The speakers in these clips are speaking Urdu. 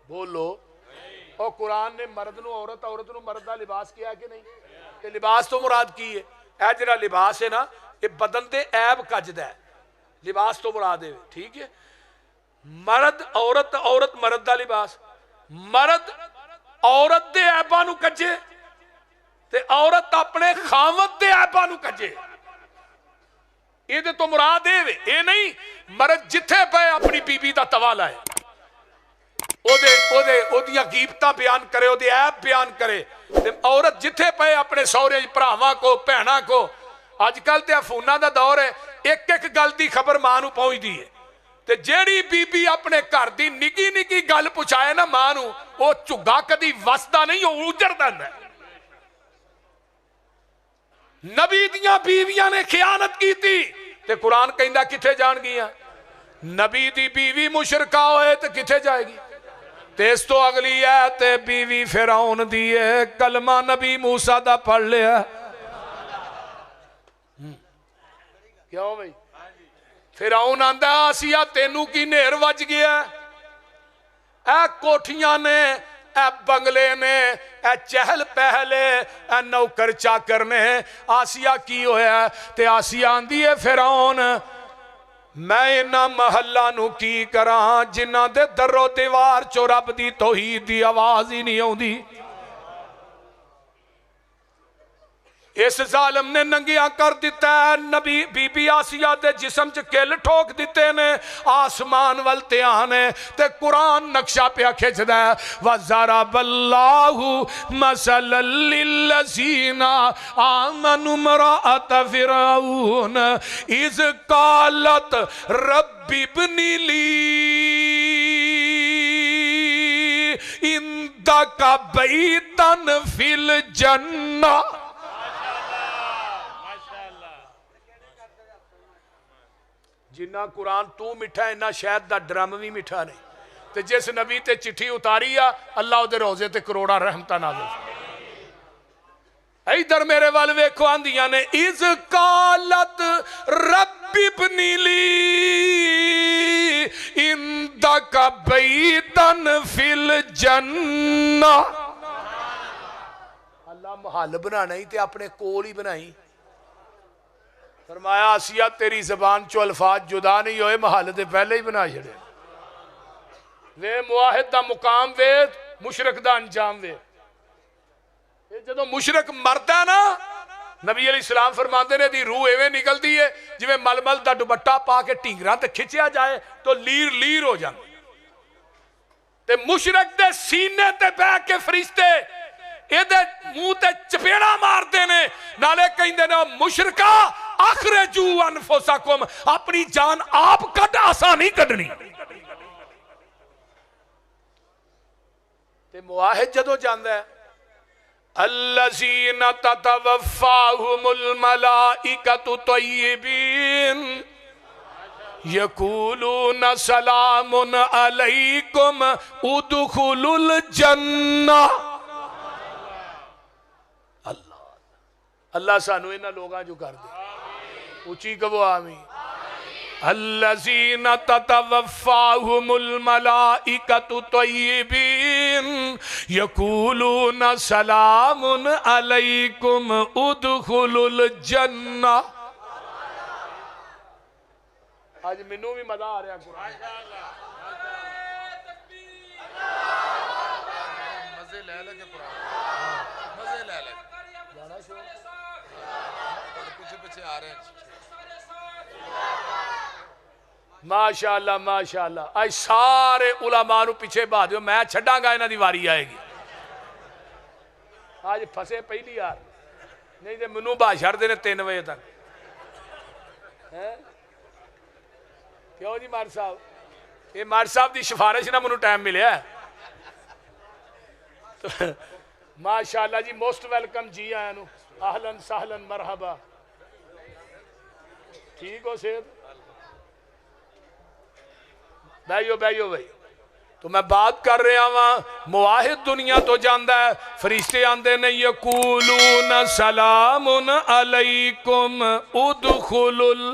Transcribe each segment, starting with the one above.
بولو. اور قرآن نے مرد نو عورت عورت نو مرد دا لباس کیا ہے کہ نہیں؟ کہ لباس تو مراد کی ہے اے جڑا لباس ہے نا یہ بدن دے عیب کجدا ہے لباس تو مراد ہے ٹھیک ہے. مرد عورت عورت مرد دا لباس مرد عورت دے عیباں نو کجے تے عورت اپنے خاوند دے عیباں نو کجے. یہ دے تو مراد ہے یہ نہیں مرد جتھے پہ اپنی بی بی دا توا لائے او دیاں غیبتاں بیان کرے او دے عیب بیان کرے. عورت جتھے پہ اپنے سورے بھراواں کو بہناں کو اج کل تے فوناں دا دور ہے ایک ایک گل دی خبر ماں نو پہنچ دی ہے تے جیڑی بی بی اپنے گھر دی نکی نکی گل پہنچائے نا ماں نو او چگا کدی وسدا نہیں او اجڑدا ہے. نبی دیاں بیویاں نے خیانت کی تھی تے قرآن کہندا کتھے جان گیاں؟ نبی دی بیوی مشرکہ ہوئے تے کتھے جائے گی؟ تے اس تو اگلی ہے تے بیوی فرعون دی ہے کلمہ نبی موسیٰ دا پڑھ لیا. کیا ہو بھئی؟ فرعون آندہ آسیہ تینوں کی نہر وج گیا اے کوٹھیاں نے اے بنگلے نے اے چہل پہلے اے نوکر چاکر نے آسیہ کی ہویا تے آسیہ آندی ہے فرعون میں انہا محلہ نو کی کران جنہ دے در و دیوار چو رب دی توحید دی آواز ہی نہیں ہوں دی. اس ظالم نے ننگیاں کر دیتا ہے نبی بی بی آسیہ دے جسم چ کل ٹھوک دیتے نے آسمان والتے آنے تے قرآن نقشہ پہ کھچ دے وَضَرَبَ اللَّهُ مَثَلًا لِلَّذِينَ آمَنُوا امْرَأَتَ فِرْعَوْنَ إِذْ قَالَتْ رَبِّ ابْنِ لِي عِندَكَ بَيْتًا فِي الْجَنَّةِ. جنہ قرآن تو مٹھا ہے انہ شاید دا ڈرم بھی مٹھا نہیں تے جس نبی تے چٹھی اتاری ہے اللہ دے روزے تے کروڑا رحمتہ نازل. ایدر میرے والوے کو آندیاں نے اِذْ قَالَتْ رَبِّ ابْنِ لِي عِندَكَ بَيْتًا فِي الْجَنَّةِ. اللہ محل بنانا ہی تے اپنے کول ہی بنائی. فرمایا آسیہ تیری زبان چو الفاظ جدا نہیں ہوئے محل دے پہلے ہی بنا چھڑے وے معاہد دا مقام وے مشرک دا انجام وے. جدو مشرک مردہ نا نبی علیہ السلام فرماندے نے دی روح ایویں نکل دی ہے جو مل مل دا دوپٹہ پا کے ٹینگراں تے کھچیا جائے تو لیر لیر ہو جائے تے مشرک دے سینے تے بہ کے فرشتے اے دے منہ تے چپیڑا مار دینے نالے کہیں دینے مشرکہ اخرجو انفسکم اپنی جان آپ کٹ آسانی کٹنی. تے معاہد جدو جاندہ ہے الذین تتوفاہم الملائکۃ طیبین یقولون سلام علیکم ادخلوا الجنہ. اللہ سانو انہا لوگاں جو کر دے اچھی کبو آمین. الذین تتوفاہم الملائکۃ طیبین یقولون سلام علیکم ادخلوا الجنہ. آج منو بھی مزہ آ رہا ہے قرآن مزے لے لگے قرآن مزے لے لگے جانا شو کچھ بچے آ رہے ہیں ماشاءاللہ ماشاءاللہ. آج سارے علماء نو پیچھے بہا دیو میں چھڑاں گا انہاں دی واری آئے گی. آج پھسے پہلی یار نہیں دے منو با چھڑ دینے 3 بجے تک. کیوں جی مار صاحب یہ مار صاحب دی شفارش نہ منو ٹائم ملے ہے. ماشاءاللہ جی موسٹ ویلکم جی آیا نو اہلن سہلن مرحبا. ٹھیک ہو سید بیو بھائی تو میں بات کر رہا ہوں معاہد دنیا تو جاندہ ہے فرشتے آندے نے یقولون سلام علیکم ادخلوا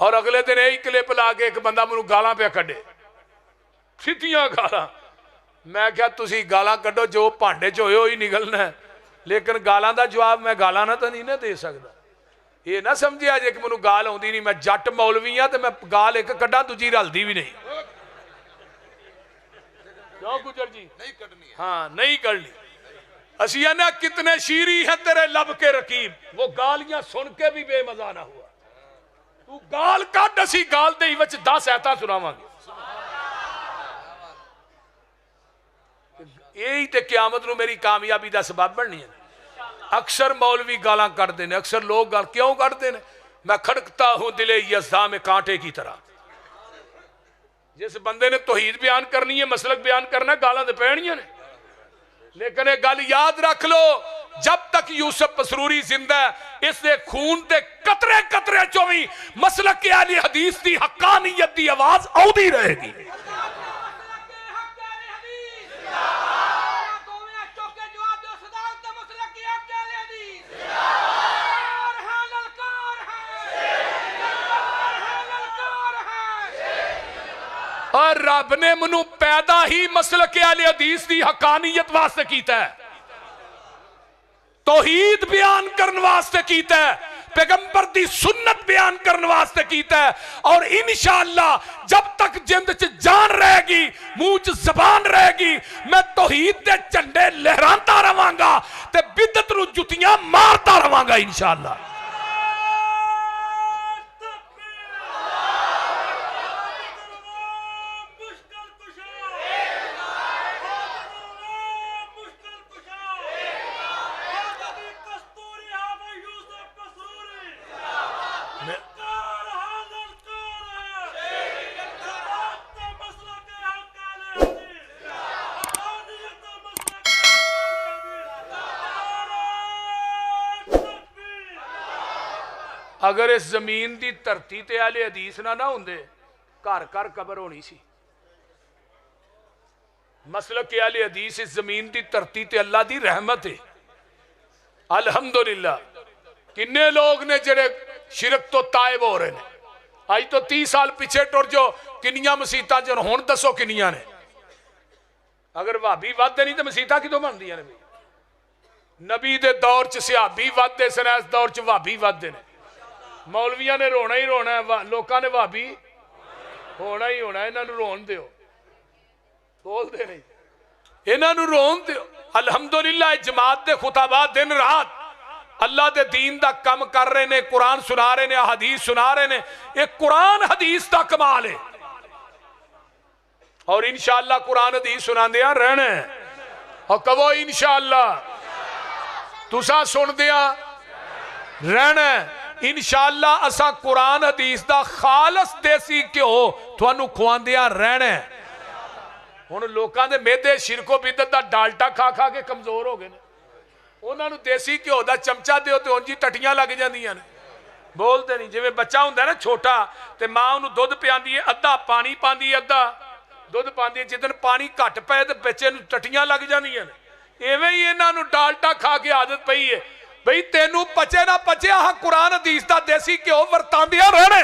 اور اگلے دن یہی کلپ لا کے ایک بندہ مجھے گالاں پہ کڈے سیدھیاں گالاں. میں کیا تسی گالاں کڈو جو بھانڈے چ ہوئے ہوئی نکلنا ہے, لیکن گالاں دا جواب میں گالاں نہ تو نہیں نہ دے سکتا. یہ نہ سمجھے جے کہ مجھے گال آتی نہیں, میں جٹ مولوی ہاں تو میں گال ایک کڈا دوجی رلدی بھی نہیں. کیوں گجر جی ہاں نہیں کرنی. اسی نا کتنے شیری ہیں تیرے لب کے رقیب, وہ گالیاں سن کے بھی بے مزہ نہ ہوا. تو گال کٹ, اسی گال دے ہی وچ 10 ایتاں سناواں گے. یہی تے قیامت نو میری کامیابی دا سبب بننی ہے. اکثر مولوی گالاں کرتے ہیں, اکثر لوگ گال کیوں کرتے ہیں؟ میں کھڑکتا ہوں دل یزداں میں کانٹے کی طرح. جس بندے نے توحید بیان کرنی ہے, مسلک بیان کرنا ہے, گالاں دے پہنیاں نے. لیکن ایک گل یاد رکھ لو, جب تک یوسف مسروری زندہ ہے اس دے خون تے قطرے قطرے چویں مسلک اہل حدیث دی حقانیت دی آواز آؤدی رہے گی. اور رب نے منو پیدا ہی مسلک اہل حدیث دی حقانیت واسطے کیتا ہے, توحید بیان کرن واسطے کیتا ہے, پیغمبر دی سنت بیان کرن واسطے کیتا ہے. اور انشاءاللہ جب تک جند چ جان رہے گی, منہ چ زبان رہے گی, میں توحید دے جھنڈے لہرانتا رہاں گا تے بدعت نو جتیاں مارتا رہاں گا انشاءاللہ. اگر اس زمین دی دھرتی تے اہل حدیث نہ ہوندے, گھر گھر قبر ہونی سی. مسلک اہل حدیث اس زمین دی دھرتی تے اللہ دی رحمت ہے. الحمدللہ کنے لوگ نے جڑے شرک تو تائب ہو رہے ہیں. آج تو 30 سال پیچھے ٹر جو کنیاں مسیتاں جو ہون دسو کنیاں نے. اگر وہابی ودے نہیں تو مسیتاں کدوں بندیاں نے؟ نبی دے دور چ صحابی ودے سن, اس دور چ وہابی ودے نے. مولویاں نے رونا ہی رونا ہے, لوکاں نے بھابی ہونا ہی ہونا ہے. انہاں نوں رون دیو, بول دے نہیں, انہاں نوں رون دیو. الحمدللہ جماعت دے خطباء دن رات اللہ دے دین دا کم کر رہے نے, قرآن سنا رہے نے, حدیث سنا رہے نے. ایک قرآن حدیث دا کمال ہے, اور انشاءاللہ قرآن حدیث سنا دیا رہنا ہے. اور کہو انشاءاللہ تساں سن دیا رہنا ہے. انشاءاللہ اسا قرآن حدیث دا خالص دیسی کیوں تھانوں کھواندیاں رہنا ہے. ہن لوکاں دے میدے شرک و بدعت دا ڈالٹا کھا کھا کے کمزور ہو گئے نے. انہاں نوں دیسی کیوں دا چمچا دیو تے اونجی ٹٹیاں لگ جاندیاں نے. بولتے نہیں, جویں بچہ ہوندا ہے نا چھوٹا تے ماں اونوں دودھ پیاندی ہے, ادھا پانی پاندی ہے ادھا دودھ پاندی ہے. جدن پانی گھٹ پے تے بچے نوں ٹٹیاں لگ جاندیاں نے. ایویں ہی انہاں نوں ڈالٹا کھا کے عادت پئی ہے بھئی تینوں پچے نہ پچے, آہ قرآن حدیث دا دیسی کیوں ورتاندیاں رہنے.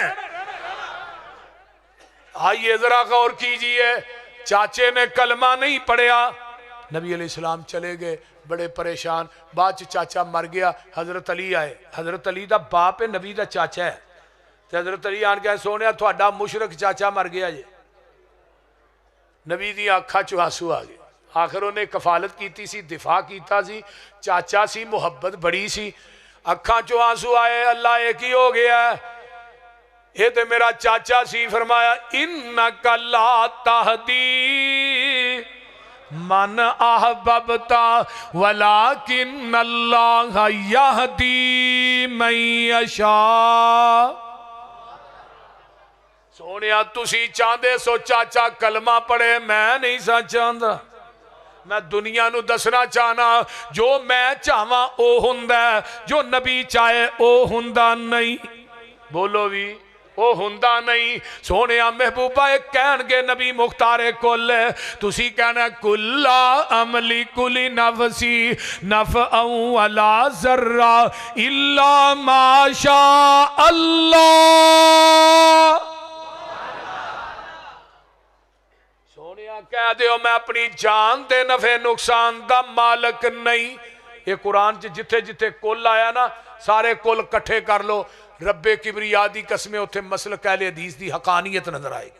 آئیے ذرا غور کیجئے, چاچے نے کلمہ نہیں پڑھیا, نبی علیہ السلام چلے گئے بڑے پریشان. بعد چاچا مر گیا, حضرت علی آئے. حضرت علی دا باپ ہے, نبی دا چاچا ہے. حضرت علی آن کے سونے تھوڑا مشرک چاچا مر گیا جی. نبی دی آنکھاں چ آنسو آ گئے. آخر انہیں کفالت کیتی سی, دفاع کیتا سی, چاچا سی, محبت بڑی سی. اکھاں چو آنسو آئے, اللہ ایک ہی ہو گیا ہے, یہ تے میرا چاچا سی. فرمایا انک لا تہدی من احببتا ولکن اللہ یہدی من یشاء. سونیا تسی چاندے سو چاچا کلمہ پڑھے, میں نہیں سا چاندہ. میں دنیا نو دسنا چاہنا جو میں چاہواں او ہوندا ہے, جو نبی چاہے او ہوندا نہیں. بولو بھی وہ ہوندا نہیں. سونے محبوبہ ایک کہن گے نبی مختار کل تسی کہنا کلا عملی کلی نفسی نفعا ولا ذرہ الا ما شاء اللہ. سونیا کہہ دیو میں اپنی جان دے نفع نقصان دا مالک نہیں. یہ قرآن جتھے جتھے کل آیا نا سارے کل کٹھے کر لو. رب کبریا دی قسمیں اتھے مسلک اہل حدیث دی حقانیت نظر آئے گی.